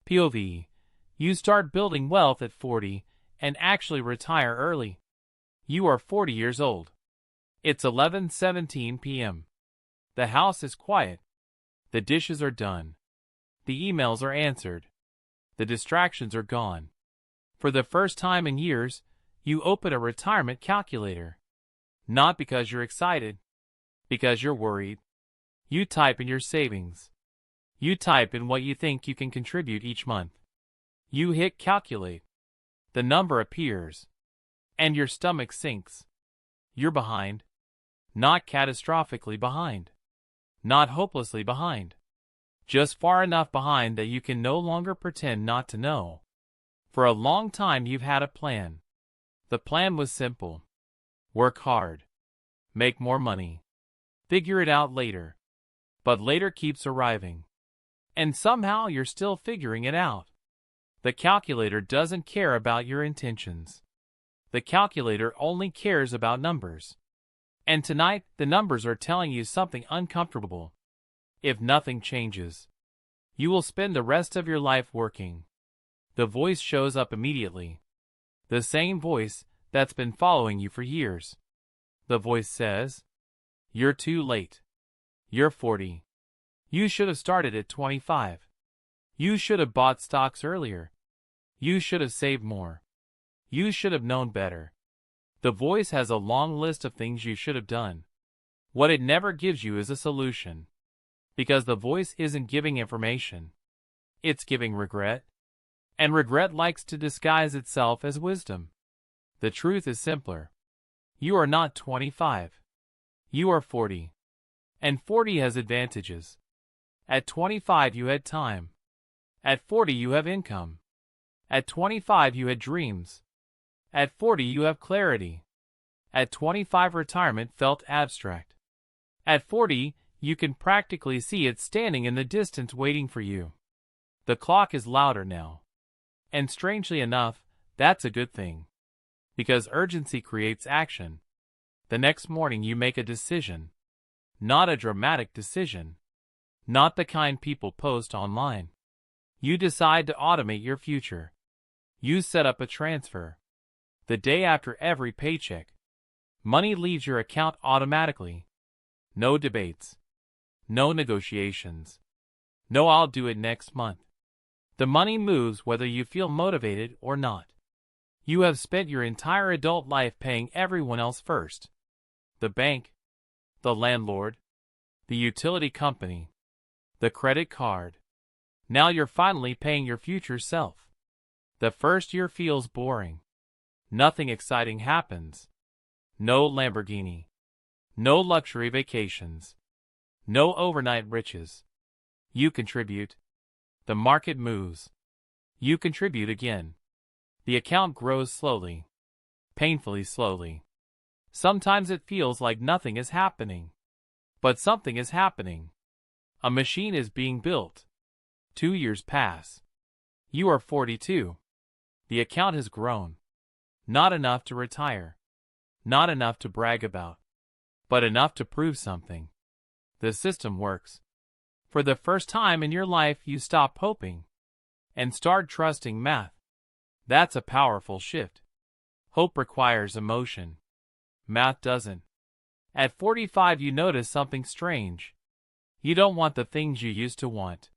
POV. You start building wealth at 40 and actually retire early. You are 40 years old. It's 11:17 p.m. The house is quiet. The dishes are done. The emails are answered. The distractions are gone. For the first time in years, you open a retirement calculator. Not because you're excited, because you're worried. You type in your savings. You type in what you think you can contribute each month. You hit calculate. The number appears. And your stomach sinks. You're behind. Not catastrophically behind. Not hopelessly behind. Just far enough behind that you can no longer pretend not to know. For a long time you've had a plan. The plan was simple. Work hard. Make more money. Figure it out later. But later keeps arriving. And somehow you're still figuring it out. The calculator doesn't care about your intentions. The calculator only cares about numbers. And tonight, the numbers are telling you something uncomfortable. If nothing changes, you will spend the rest of your life working. The voice shows up immediately. The same voice that's been following you for years. The voice says, "You're too late. You're 40. You should have started at 25. You should have bought stocks earlier. You should have saved more. You should have known better." The voice has a long list of things you should have done. What it never gives you is a solution. Because the voice isn't giving information. It's giving regret. And regret likes to disguise itself as wisdom. The truth is simpler. You are not 25. You are 40. And 40 has advantages. At 25 you had time. At 40 you have income. At 25 you had dreams. At 40 you have clarity. At 25 retirement felt abstract. At 40 you can practically see it standing in the distance waiting for you. The clock is louder now. And strangely enough, that's a good thing. Because urgency creates action. The next morning you make a decision. Not a dramatic decision. Not the kind people post online. You decide to automate your future. You set up a transfer. The day after every paycheck. Money leaves your account automatically. No debates. No negotiations. No "I'll do it next month." The money moves whether you feel motivated or not. You have spent your entire adult life paying everyone else first. The bank. The landlord. The utility company. The credit card. Now you're finally paying your future self. The first year feels boring. Nothing exciting happens. No Lamborghini. No luxury vacations. No overnight riches. You contribute. The market moves. You contribute again. The account grows slowly. Painfully slowly. Sometimes it feels like nothing is happening. But something is happening. A machine is being built. 2 years pass. You are 42. The account has grown. Not enough to retire. Not enough to brag about. But enough to prove something. The system works. For the first time in your life you stop hoping. And start trusting math. That's a powerful shift. Hope requires emotion. Math doesn't. At 45 you notice something strange. You don't want the things you used to want.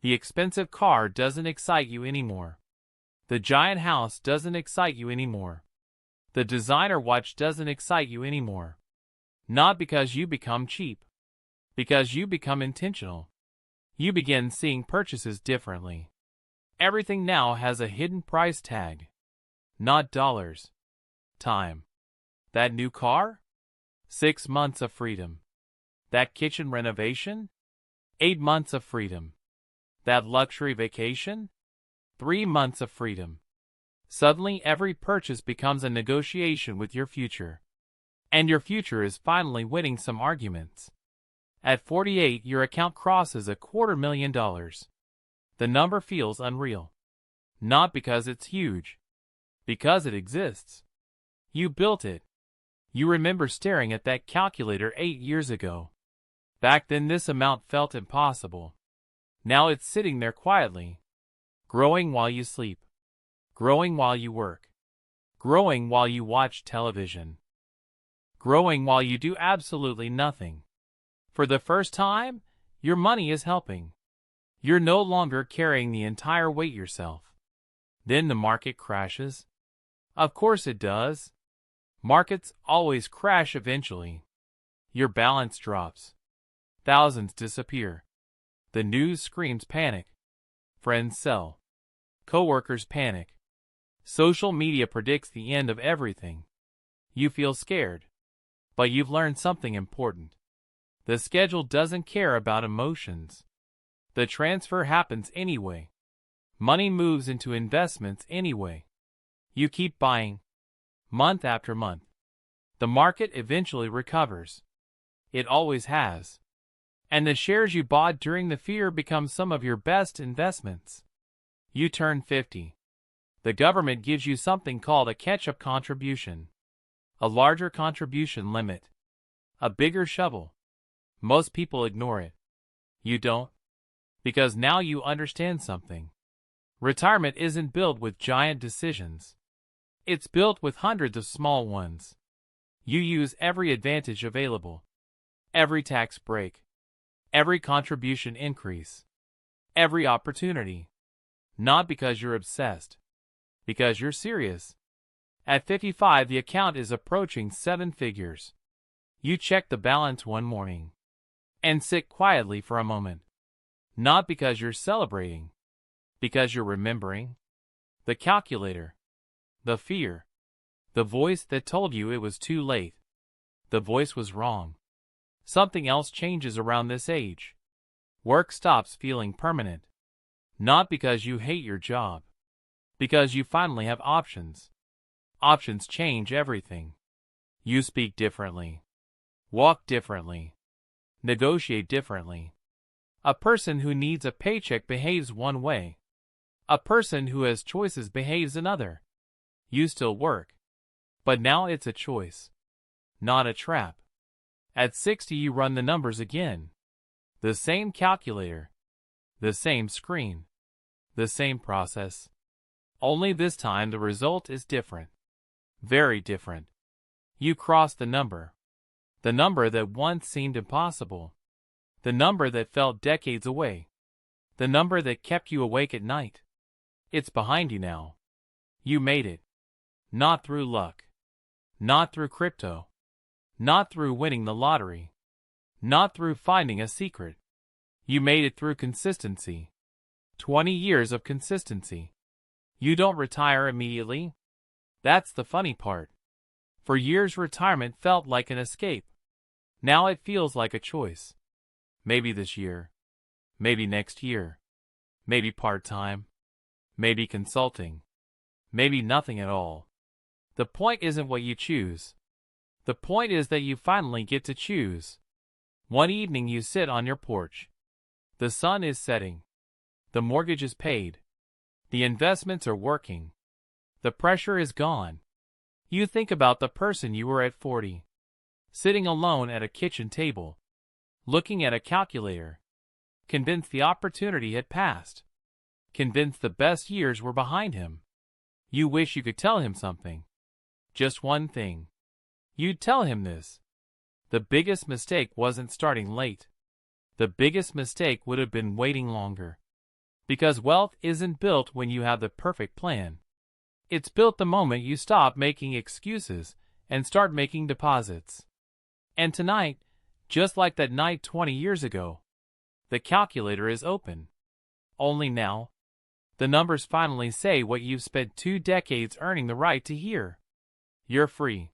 The expensive car doesn't excite you anymore. The giant house doesn't excite you anymore. The designer watch doesn't excite you anymore. Not because you become cheap. Because you become intentional. You begin seeing purchases differently. Everything now has a hidden price tag. Not dollars. Time. That new car? 6 months of freedom. That kitchen renovation? 8 months of freedom. That luxury vacation? 3 months of freedom. Suddenly every purchase becomes a negotiation with your future. And your future is finally winning some arguments. At 48 your account crosses $250,000. The number feels unreal. Not because it's huge. Because it exists. You built it. You remember staring at that calculator 8 years ago. Back then this amount felt impossible. Now it's sitting there quietly. growing while you sleep, growing while you work, growing while you watch television, growing while you do absolutely nothing. For the first time, your money is helping. You're no longer carrying the entire weight yourself. Then the market crashes. Of course it does. Markets always crash eventually. Your balance drops. Thousands disappear. The news screams panic. Friends sell. Coworkers panic. Social media predicts the end of everything. You feel scared. But you've learned something important. The schedule doesn't care about emotions. The transfer happens anyway. Money moves into investments anyway. You keep buying. Month after month. The market eventually recovers. It always has. And the shares you bought during the fear become some of your best investments. You turn 50. The government gives you something called a catch-up contribution. A larger contribution limit. A bigger shovel. Most people ignore it. You don't. Because now you understand something. Retirement isn't built with giant decisions. It's built with hundreds of small ones. You use every advantage available. Every tax break. Every contribution increase. Every opportunity. Not because you're obsessed. Because you're serious. At 55, the account is approaching 7 figures. You check the balance one morning. And sit quietly for a moment. Not because you're celebrating. Because you're remembering. The calculator. The fear. The voice that told you it was too late. The voice was wrong. Something else changes around this age. Work stops feeling permanent. Not because you hate your job. Because you finally have options. Options change everything. You speak differently. Walk differently. Negotiate differently. A person who needs a paycheck behaves one way. A person who has choices behaves another. You still work. But now it's a choice. Not a trap. At 60 you run the numbers again. The same calculator. The same screen. The same process. Only this time the result is different. Very different. You cross the number. The number that once seemed impossible. The number that felt decades away. The number that kept you awake at night. It's behind you now. You made it. Not through luck. Not through crypto. Not through winning the lottery. Not through finding a secret. You made it through consistency. 20 years of consistency. You don't retire immediately. That's the funny part. For years retirement felt like an escape. Now it feels like a choice. Maybe this year. Maybe next year. Maybe part-time. Maybe consulting. Maybe nothing at all. The point isn't what you choose. The point is that you finally get to choose. One evening you sit on your porch. The sun is setting. The mortgage is paid. The investments are working. The pressure is gone. You think about the person you were at 40. Sitting alone at a kitchen table. Looking at a calculator. Convinced the opportunity had passed. Convinced the best years were behind him. You wish you could tell him something. Just one thing. You'd tell him this. The biggest mistake wasn't starting late. The biggest mistake would have been waiting longer. Because wealth isn't built when you have the perfect plan. It's built the moment you stop making excuses and start making deposits. And tonight, just like that night 20 years ago, the calculator is open. Only now, the numbers finally say what you've spent 2 decades earning the right to hear. You're free.